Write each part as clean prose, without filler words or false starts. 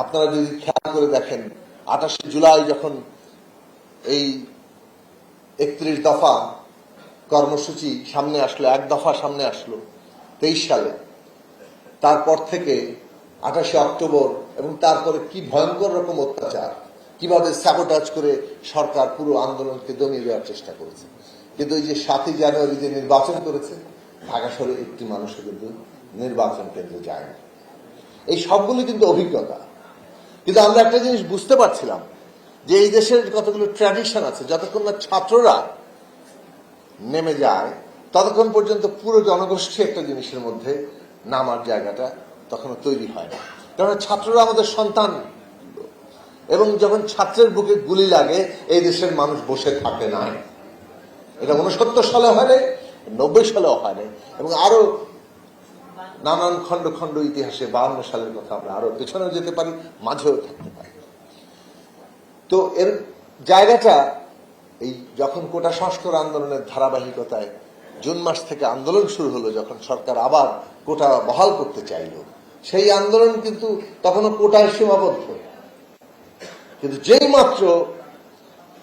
আপনারা যদি খেয়াল করে দেখেন 28 জুলাই যখন এই 31 দফা কর্মসূচি সামনে আসলো, এক দফা সামনে আসলো 23 সালে, তারপর থেকে 28 অক্টোবর এবং তারপরে কি ভয়ঙ্কর রকম অত্যাচার, কিভাবে স্যাবোটাজ করে সরকার পুরো আন্দোলনকে দমিয়ে দেওয়ার চেষ্টা করেছে। কিন্তু এই যে 7ই জানুয়ারি যে নির্বাচন করেছে, ঢাকা শহরে একটি মানুষও কিন্তু নির্বাচন কেন্দ্রে যায় না। এই সবগুলো কিন্তু অভিজ্ঞতা। কিন্তু আমরা একটা জিনিস বুঝতে পারছিলাম যে এই দেশের কতগুলো ট্র্যাডিশন আছে, যতক্ষণ না ছাত্ররা নেমে যায় ততক্ষণ পর্যন্ত পুরো জনগোষ্ঠী একটা জিনিসের মধ্যে নামার জায়গাটা তখনও তৈরি হয় না। কারণ ছাত্ররা আমাদের সন্তান, এবং যখন ছাত্রের বুকে গুলি লাগে এই দেশের মানুষ বসে থাকে না। এটা 69 সালে হয় নাই, 90 সালেও হয় নাই, এবং আরো নানান খণ্ড খণ্ড ইতিহাসে 52 সালের কথা আমরা আরো পেছনেও যেতে পারি, মাঝেও থাকতে পারি। তো এর জায়গাটা এই যখন কোটা সংস্কার আন্দোলনের ধারাবাহিকতায় জুন মাস থেকে আন্দোলন শুরু হলো, যখন সরকার আবার কোটা বহাল করতে চাইল, সেই আন্দোলন কিন্তু তখনও কোটায় সীমাবদ্ধ। কিন্তু যেই মাত্র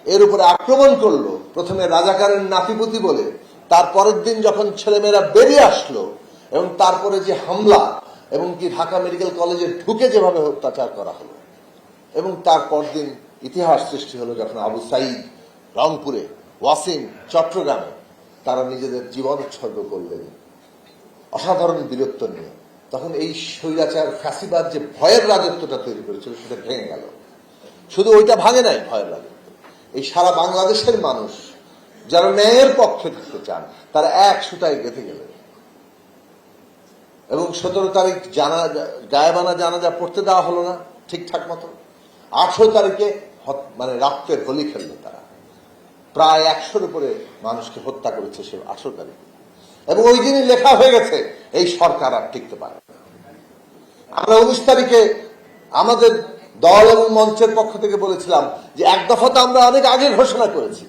এর উপরে আক্রমণ করলো, প্রথমে রাজাকারের নাতিপুতি বলে, তারপরের দিন যখন ছেলেমেয়েরা বেরিয়ে আসলো, এবং তারপরে যে হামলা, এবং কি ঢাকা মেডিকেল কলেজে ঢুকে যেভাবে অত্যাচার করা হলো, এবং তারপর দিন ইতিহাস সৃষ্টি হলো যখন আবু সাইদ রংপুরে, ওয়াসিম চট্টগ্রামে তারা নিজেদের জীবন উৎসর্গ করলেন অসাধারণ বীরত্ব নিয়ে, তখন এই স্বৈরাচার ফ্যাসিবাদ যে ভয়ের রাজত্বটা তৈরি করেছিল সেটা ভেঙে গেল। শুধু ওইটা ভাঙে নাই ভয়ের রাজত্ব, এই সারা বাংলাদেশের মানুষ যারা ন্যায়ের পক্ষে থাকতে চান তারা এক সুতায় গেঁথে গেলেন। এবং 17 তারিখ গায়েবানা জানাজা পড়তে দেওয়া হলো না ঠিকঠাক মতো। 18 তারিখে মানে রাত্রের হোলি খেললো তারা, প্রায় 100-র উপরে মানুষকে হত্যা করেছে সে 18 তারিখে। এবং ওই দিনই লেখা হয়ে গেছে এই সরকার আর টিকতে পারে না। আমরা 19 তারিখে আমাদের দল এবং মঞ্চের পক্ষ থেকে বলেছিলাম যে এক দফা তো আমরা অনেক আগে ঘোষণা করেছি,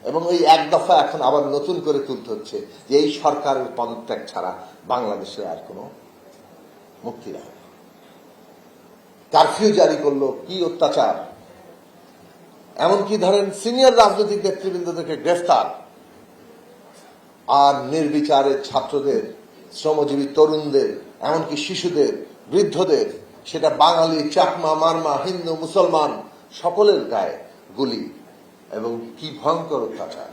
এবং ওই এক দফা এখন আবার নতুন করে তুলতে হচ্ছে যে এই সরকারের পদত্যাগ ছাড়া বাংলাদেশে আর কোনো মুক্তি নেই। কারফিউ জারি করলো, কি অত্যাচার! এমনকি ধরেন সিনিয়র রাজনৈতিক নেতৃবৃন্দদেরকে গ্রেফতার, আর নির্বিচারে ছাত্রদের, শ্রমজীবী তরুণদের, এমনকি শিশুদের, বৃদ্ধদের, সেটা বাঙালি, চাকমা, মারমা, হিন্দু, মুসলমান, সকলের গায়ে গুলি, এবং কি ভয়ঙ্কর অত্যাচার!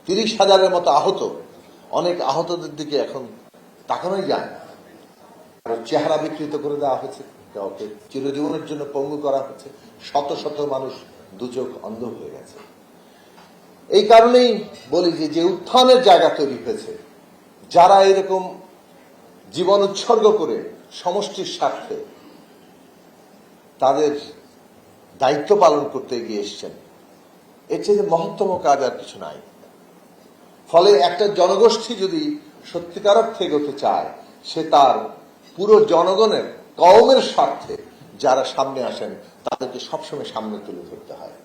30,000-এর মতো আহত। অনেক আহতদের দিকে এখন তাকানোই যায় না। চেহারা বিকৃত করে দেওয়া হয়েছে, কাউকে চিরজীবনের জন্য পঙ্গু করা হচ্ছে, শত শত মানুষ দুচোখ অন্ধ হয়ে গেছে। এই কারণেই বলি যে উত্থানের জায়গা তৈরি হয়েছে, যারা এরকম জীবন উৎসর্গ করে সমষ্টির স্বার্থে তাদের দায়িত্ব পালন করতে এগিয়ে এসছেন, এর চেয়ে মহত্তম কাজ আর কিছু নাই। ফলে একটা জনগোষ্ঠী যদি সত্যিকার অর্থে এগোতে চায়, সে তার পুরো জনগণের, কওমের স্বার্থে যারা সামনে আসেন তাদেরকে সবসময় সামনে তুলে ধরতে হয়।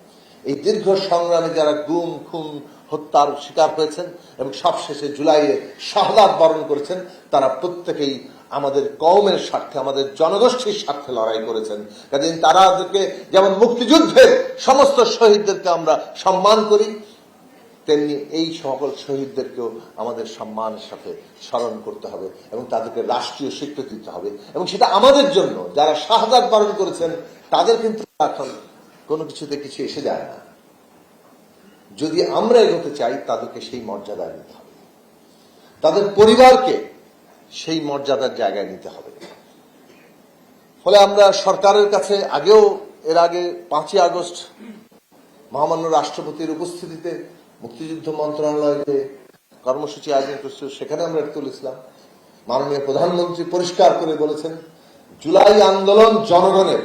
এই দীর্ঘ সংগ্রামে যারা গুম, খুন, হত্যার শিকার হয়েছেন এবং সবশেষে জুলাইয়ে শাহাদাত বরণ করেছেন, তারা প্রত্যেকেই আমাদের কওমের স্বার্থে, আমাদের জনগোষ্ঠীর স্বার্থে লড়াই করেছেন। কাজে তাদেরকে যেমন মুক্তিযুদ্ধের সমস্ত শহীদদেরকে আমরা সম্মান করি, তেমনি এই সকল শহীদদেরকেও আমাদের সম্মানের সাথে স্মরণ করতে হবে এবং তাদেরকে রাষ্ট্রীয় স্বীকৃতি দিতে হবে। এবং সেটা আমাদের জন্য, যারা শাহাদাত বরণ করেছেন তাদের কিন্তু এখন কোনো কিছুতে কিছু এসে যায় না। যদি আমরা এগোতে চাই তাদেরকে সেই মর্যাদা দিতে হবে, তাদের পরিবারকে সেই মর্যাদার জায়গায় নিতে হবে। ফলে আমরা সরকারের কাছে এর আগে 5ই আগস্ট মহামান্য রাষ্ট্রপতির উপস্থিতিতে মুক্তিযুদ্ধ মন্ত্রণালয়ে কর্মসূচি আয়োজন করছিল, সেখানে আমরা তুলেছিলাম। মাননীয় প্রধানমন্ত্রী পরিষ্কার করে বলেছেন জুলাই আন্দোলন জনগণের,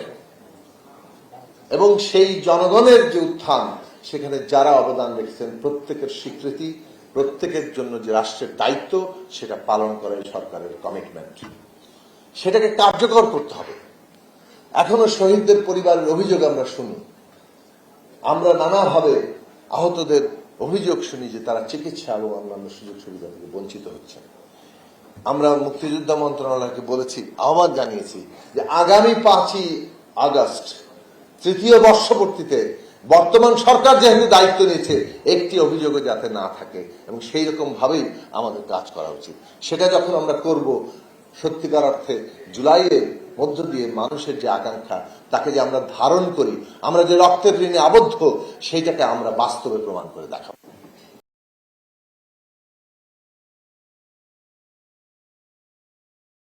এবং সেই জনগণের যে উত্থান, সেখানে যারা অবদান রেখেছেন প্রত্যেকের স্বীকৃতি, প্রত্যেকের জন্য যে রাষ্ট্রের দায়িত্ব সেটা পালন করাই সরকারের কমিটমেন্ট। সেটাকে কার্যকর করতে হবে। এখনো শহীদদের পরিবারের অভিযোগ আমরা শুনি, আমরা নানাভাবে আহতদের অভিযোগ শুনি যে তারা চিকিৎসা এবং অন্যান্য সুযোগ সুবিধা থেকে বঞ্চিত হচ্ছেন। আমরা মুক্তিযোদ্ধা মন্ত্রণালয়কে বলেছি, আহ্বান জানিয়েছি যে আগামী 5ই আগস্ট তৃতীয় বর্ষপূর্তিতে বর্তমান সরকার যেহেতু দায়িত্ব নিয়েছে, একটি অভিযোগও যাতে না থাকে এবং সেই রকম ভাবেই আমাদের কাজ করা উচিত। সেটা যখন আমরা করব, সত্যিকার অর্থে জুলাইয়ের মধ্য দিয়ে মানুষের যে আকাঙ্ক্ষা, তাকে যে আমরা ধারণ করি, আমরা যে রক্তের ঋণে আবদ্ধ, সেইটাকে আমরা বাস্তবে প্রমাণ করে দেখাবো।